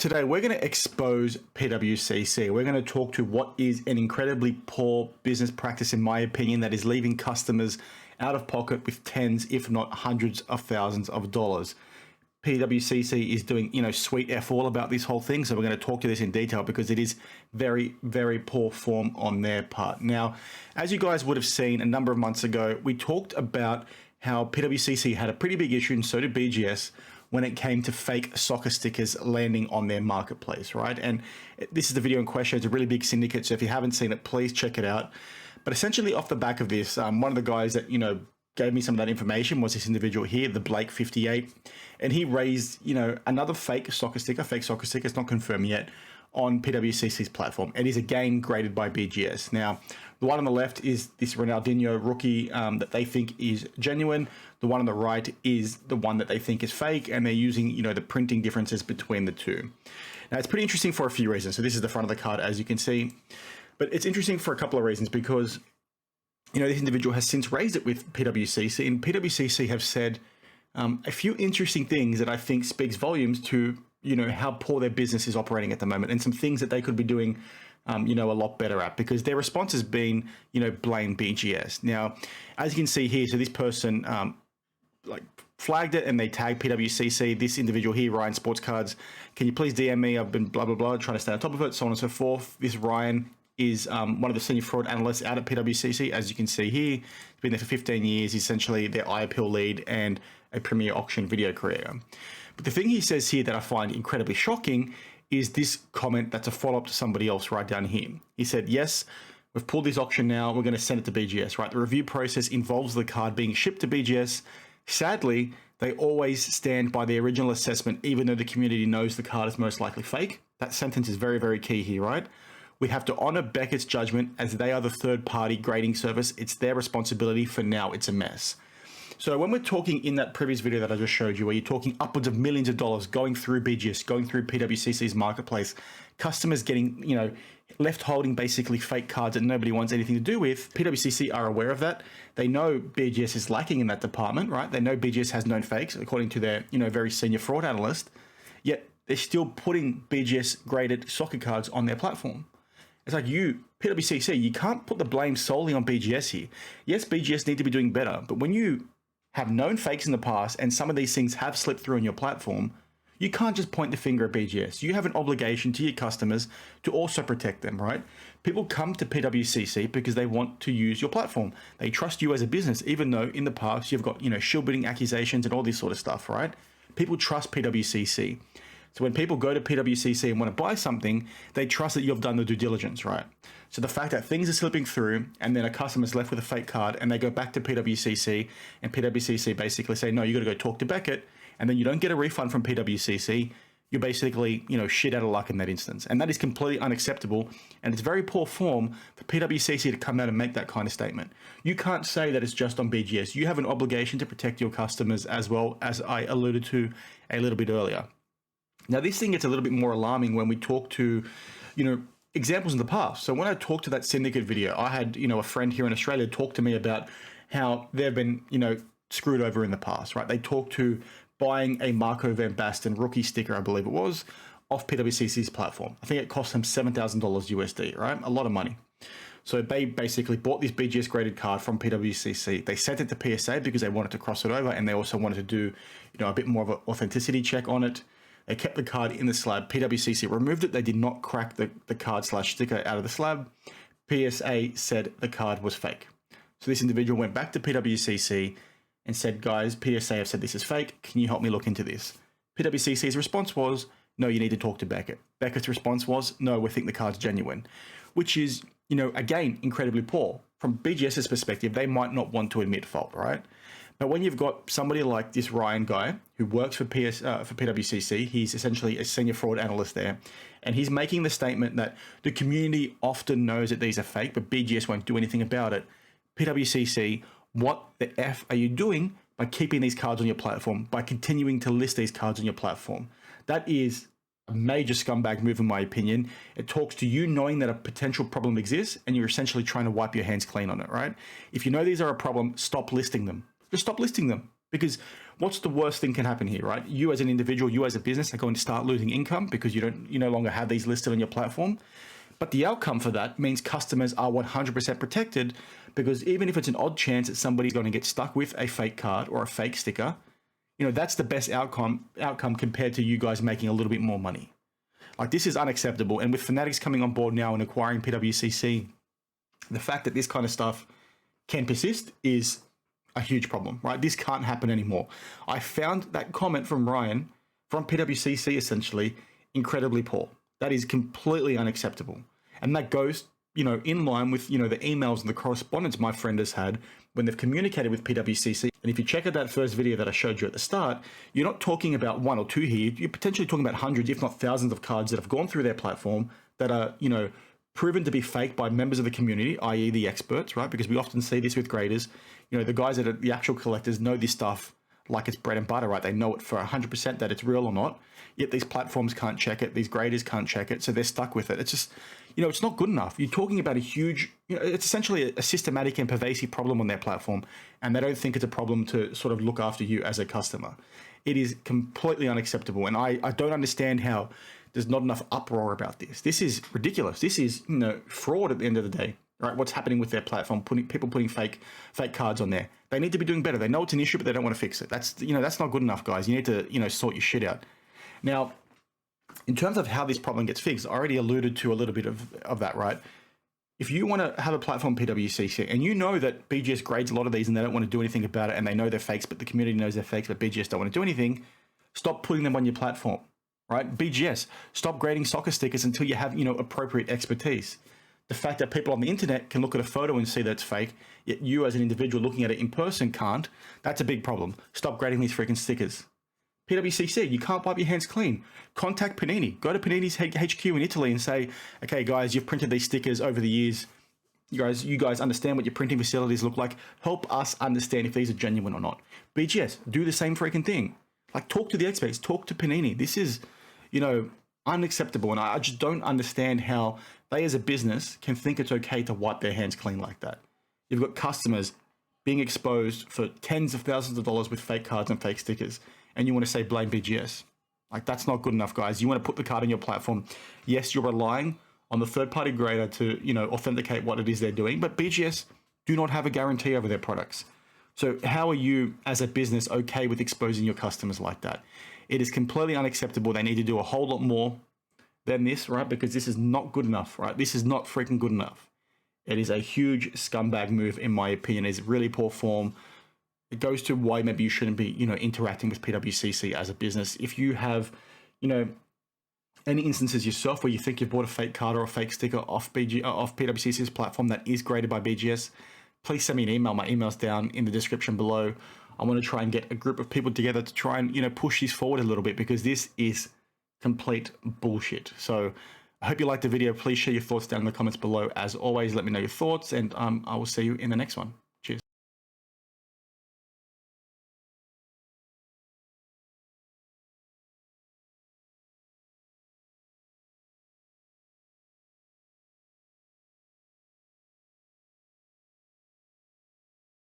Today, we're going to expose PWCC. We're going to talk to what is an incredibly poor business practice, in my opinion, that is leaving customers out of pocket with tens, if not hundreds of thousands of dollars. PWCC is doing, sweet F all about this whole thing. So we're going to talk to this in detail because it is very, very poor form on their part. Now, as you guys would have seen a number of months ago, we talked about how PWCC had a pretty big issue, and so did BGS, when it came to fake soccer stickers landing on their marketplace, right? And this is the video in question. It's a really big syndicate. So if you haven't seen it, please check it out. But essentially off the back of this, one of the guys that, gave me some of that information was this individual here, the Blake 58. And he raised, another fake soccer sticker, it's not confirmed yet, on PWCC's platform. It is again graded by BGS. Now, the one on the left is this Ronaldinho rookie that they think is genuine. The one on the right is the one that they think is fake, and they're using, the printing differences between the two. Now, it's pretty interesting for a few reasons. So this is the front of the card, as you can see. But it's interesting for a couple of reasons because, this individual has since raised it with PWCC, and PWCC have said a few interesting things that I think speaks volumes to, how poor their business is operating at the moment, and some things that they could be doing, a lot better at, because their response has been, blame BGS. Now, as you can see here, so this person flagged it and they tagged PWCC. This individual here, Ryan Sports Cards, can you please DM me? I've been blah, blah, blah, trying to stay on top of it, so on and so forth. This Ryan is one of the senior fraud analysts out at PWCC. As you can see here, he's been there for 15 years, he's essentially their iAppeal lead and a premier auction video creator. But the thing he says here that I find incredibly shocking is this comment that's a follow-up to somebody else right down here. He said, yes, we've pulled this auction now, we're going to send it to BGS, right? The review process involves the card being shipped to BGS. Sadly, they always stand by the original assessment, even though the community knows the card is most likely fake. That sentence is very, very key here, right? We have to honor Beckett's judgment as they are the third-party grading service. It's their responsibility. For now, it's a mess. So when we're talking in that previous video that I just showed you, where you're talking upwards of millions of dollars going through BGS, going through PWCC's marketplace, customers getting, left holding basically fake cards that nobody wants anything to do with, PWCC are aware of that. They know BGS is lacking in that department, right? They know BGS has known fakes, according to their, very senior fraud analyst, yet they're still putting BGS graded soccer cards on their platform. It's like PWCC, you can't put the blame solely on BGS here. Yes, BGS need to be doing better, but when you have known fakes in the past and some of these things have slipped through on your platform, you can't just point the finger at BGS. You have an obligation to your customers to also protect them, right? People come to PWCC because they want to use your platform. They trust you as a business, even though in the past you've got, shield-bidding accusations and all this sort of stuff, right? People trust PWCC. So when people go to PWCC and want to buy something, they trust that you've done the due diligence, right? So the fact that things are slipping through and then a customer's left with a fake card and they go back to PWCC and PWCC basically say, no, you got to go talk to Beckett, and then you don't get a refund from PWCC, you're basically, shit out of luck in that instance. And that is completely unacceptable. And it's very poor form for PWCC to come out and make that kind of statement. You can't say that it's just on BGS. You have an obligation to protect your customers as well, as I alluded to a little bit earlier. Now, this thing gets a little bit more alarming when we talk to, examples in the past. So when I talked to that syndicate video, I had, a friend here in Australia talk to me about how they've been, screwed over in the past, right? They talked to buying a Marco Van Basten rookie sticker, I believe it was, off PWCC's platform. I think it cost them $7,000 USD, right? A lot of money. So they basically bought this BGS graded card from PWCC. They sent it to PSA because they wanted to cross it over, and they also wanted to do, a bit more of an authenticity check on it. They kept the card in the slab. PWCC removed it. They did not crack the card/sticker out of the slab. PSA said the card was fake. So this individual went back to PWCC and said, guys, PSA have said this is fake. Can you help me look into this? PWCC's response was, no, you need to talk to Beckett. Beckett's response was, no, we think the card's genuine, which is, again, incredibly poor. From BGS's perspective, they might not want to admit fault, right? But when you've got somebody like this Ryan guy who works for PWCC, he's essentially a senior fraud analyst there, and he's making the statement that the community often knows that these are fake, but BGS won't do anything about it. PWCC, what the F are you doing by keeping these cards on your platform, by continuing to list these cards on your platform? That is a major scumbag move, in my opinion. It talks to you knowing that a potential problem exists, and you're essentially trying to wipe your hands clean on it, right? If you know these are a problem, stop listing them. Just stop listing them, Because what's the worst thing can happen here, right? You as an individual, you as a business are going to start losing income because you no longer have these listed on your platform. But the outcome for that means customers are 100% protected, because even if it's an odd chance that somebody's going to get stuck with a fake card or a fake sticker, that's the best outcome compared to you guys making a little bit more money. Like, this is unacceptable. And with Fanatics coming on board now and acquiring PWCC, the fact that this kind of stuff can persist is a huge problem, right? This can't happen anymore. I found that comment from Ryan from PWCC essentially incredibly poor. That is completely unacceptable. And that goes, in line with, the emails and the correspondence my friend has had when they've communicated with PWCC. And if you check out that first video that I showed you at the start, you're not talking about one or two here. You're potentially talking about hundreds, if not thousands of cards that have gone through their platform that are, proven to be fake by members of the community, i.e. the experts, right? Because we often see this with graders. The guys that are the actual collectors know this stuff like it's bread and butter, right? They know it for 100% that it's real or not. Yet these platforms can't check it. These graders can't check it. So they're stuck with it. It's just, it's not good enough. You're talking about a huge, it's essentially a systematic and pervasive problem on their platform. And they don't think it's a problem to sort of look after you as a customer. It is completely unacceptable. And I don't understand how there's not enough uproar about this. This is ridiculous. This is, fraud at the end of the day, right? What's happening with their platform, people putting fake cards on there. They need to be doing better. They know it's an issue, but they don't want to fix it. That's not good enough, guys. You need to, sort your shit out. Now, in terms of how this problem gets fixed, I already alluded to a little bit of that, right? If you want to have a platform PWCC and you know that BGS grades a lot of these and they don't want to do anything about it, and they know they're fakes, but the community knows they're fakes, but BGS don't want to do anything, stop putting them on your platform. Right? BGS, stop grading soccer stickers until you have, appropriate expertise. The fact that people on the internet can look at a photo and see that it's fake, yet you as an individual looking at it in person can't, that's a big problem. Stop grading these freaking stickers. PWCC, you can't wipe your hands clean. Contact Panini. Go to Panini's HQ in Italy and say, okay, guys, you've printed these stickers over the years. You guys understand what your printing facilities look like. Help us understand if these are genuine or not. BGS, do the same freaking thing. Like, talk to the experts, talk to Panini. This is, unacceptable. And I just don't understand how they as a business can think it's okay to wipe their hands clean like that. You've got customers being exposed for tens of thousands of dollars with fake cards and fake stickers, and you want to say blame BGS. Like, that's not good enough, guys. You want to put the card on your platform. Yes, you're relying on the third-party grader to, authenticate what it is they're doing, but BGS do not have a guarantee over their products. So how are you as a business okay with exposing your customers like that? It is completely unacceptable. They need to do a whole lot more than this, right? Because this is not good enough, right? This is not freaking good enough. It is a huge scumbag move, in my opinion. It's really poor form. It goes to why maybe you shouldn't be, interacting with PWCC as a business. If you have, any instances yourself where you think you've bought a fake card or a fake sticker off PWCC's platform that is graded by BGS, please send me an email. My email's down in the description below. I want to try and get a group of people together to try and, push this forward a little bit, because this is complete bullshit. So I hope you liked the video. Please share your thoughts down in the comments below. As always, let me know your thoughts, and I will see you in the next one.